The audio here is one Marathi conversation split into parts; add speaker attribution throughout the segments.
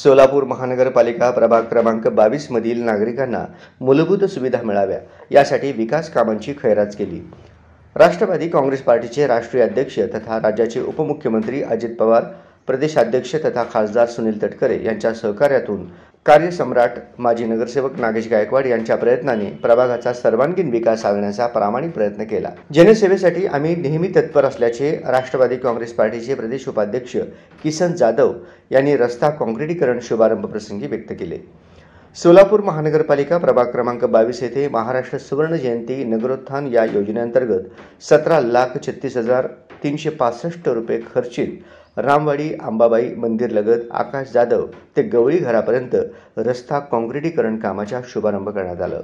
Speaker 1: सोलापूर महानगरपालिका प्रभाग क्रमांक 22 मधील नागरिकांना मूलभूत सुविधा मिळाव्या यासाठी विकास कामांची खैरात केली। राष्ट्रवादी काँग्रेस पार्टीचे राष्ट्रीय अध्यक्ष तथा राज्याचे उपमुख्यमंत्री अजित पवार, प्रदेशाध्यक्ष तथा खासदार सुनील तटकरे यांच्या सहकार्यातून कार्यसम्राट माजी नगरसेवक नागेश गायकवाड यांच्या प्रयत्नाने प्रभागाचा सर्वांगीण विकास साधण्याचा प्रामाणिक प्रयत्न केला। जनसेवेसाठी आम्ही नेहमी तत्पर असल्याचे राष्ट्रवादी काँग्रेस पार्टीचे प्रदेश उपाध्यक्ष किसन जाधव यांनी रस्ता काँक्रिटीकरण शुभारंभ प्रसंगी व्यक्त केले। सोलापूर महानगरपालिका प्रभाग क्रमांक 22 येथे महाराष्ट्र सुवर्ण जयंती नगरोत्थान या योजनेअंतर्गत 17,36,365 रुपये खर्चित रामवाडी अंबाबाई मंदिर लगत आकाश जाधव ते गवळी घरापर्यंत रस्ता काँक्रिटीकरण कामाचा शुभारंभ करण्यात आला।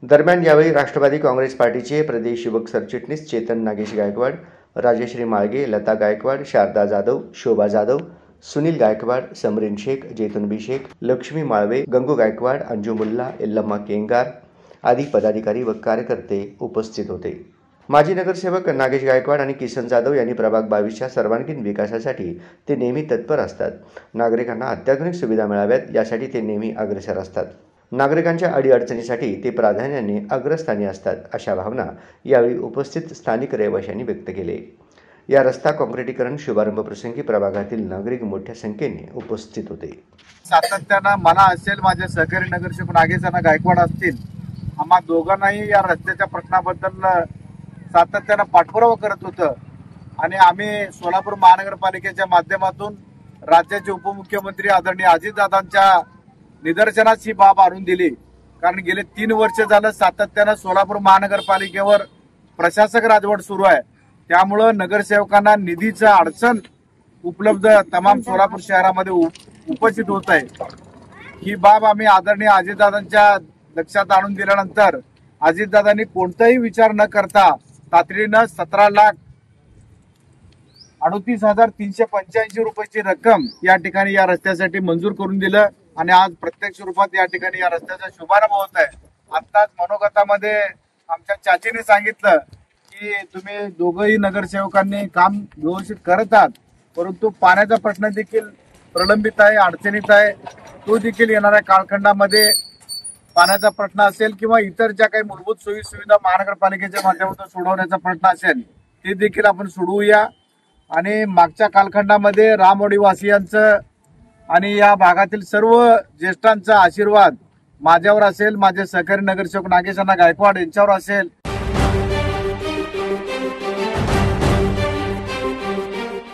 Speaker 1: दरम्यान यावेळी राष्ट्रवादी काँग्रेस पार्टीचे प्रदेश युवक सरचिटणीस चेतन नागेश गायकवाड, राजेश्री माळगे, लता गायकवाड, शारदा जाधव, शोभा जाधव, सुनील गायकवाड, समरीन शेख, जैतुनबी शेख, लक्ष्मी माळवे, गंगू गायकवाड, अंजू मुल्ला, एल्लम्मा केंगार आदी पदाधिकारी व कार्यकर्ते उपस्थित होते। माजी नगरसेवक नागेश गायकवाड आणि किसन जाधव यांनी प्रभाग 22च्या सर्वांगीण विकासासाठी ते नेहमी तत्पर असतात। नागरिकांना अत्याधुनिक सुविधा मिळाव्यात यासाठी ते नेहमी अग्रेसर असतात। नागरिकांच्या अडीअडचणीसाठी ते प्राधान्याने अग्रस्थानी असतात, अशा भावना यावेळी उपस्थित स्थानिक रहिवाशांनी व्यक्त केले। या रस्ता काँक्रिटीकरण शुभारंभ प्रसंगी प्रभागातील नागरिक मोठ्या संख्येने उपस्थित होते।
Speaker 2: सातत्याने मला असेल, माझे सहकारी नगरसेवक नागेश गायकवाड असतील, आम्हा दोघांनाही या रस्त्याच्या प्रश्नाबद्दल सातत्याने पाठपुरावा करत होतं आणि आम्ही सोलापूर महानगरपालिकेच्या माध्यमातून राज्याचे उपमुख्यमंत्री आदरणीय अजितदादांच्या निदर्शनास ही बाब आणून दिली। कारण गेले 3 वर्ष झालं सातत्याने सोलापूर महानगरपालिकेवर प्रशासक राजवट सुरू आहे, त्यामुळे नगरसेवकांना निधीची अडचण उपलब्ध तमाम सोलापूर शहरामध्ये उपस्थित होत आहे। ही बाब आम्ही आदरणीय अजितदादांच्या लक्षात आणून दिल्यानंतर अजितदादांनी कोणताही विचार न करता तातडीनं 17,38,385 रुपयाची रक्कम या ठिकाणी या रस्त्यासाठी मंजूर करून दिलं आणि आज प्रत्यक्ष रूपात या ठिकाणी या रस्त्याचा शुभारंभ होत आहे। आताच मनोगतामध्ये आमच्या चाचीने सांगितलं की तुम्ही दोघंही नगरसेवकांनी काम व्यवस्थित करत आहात, परंतु पाण्याचा प्रश्न देखील प्रलंबित आहे, अडचणीत आहे। तो देखील येणाऱ्या कालखंडामध्ये पाण्याचा प्रश्न असेल किंवा इतर ज्या काही मूलभूत सोयी सुविधा महानगरपालिकेच्या माध्यमातून सोडवण्याचा प्रश्न असेल ते देखील आपण सोडवूया। आणि मागच्या कालखंडामध्ये रामवाडी वासियांचं आणि या भागातील सर्व ज्येष्ठांचा आशीर्वाद माझ्यावर असेल, माझे सहकारी नगरसेवक नागेश गायकवाड यांच्यावर असेल,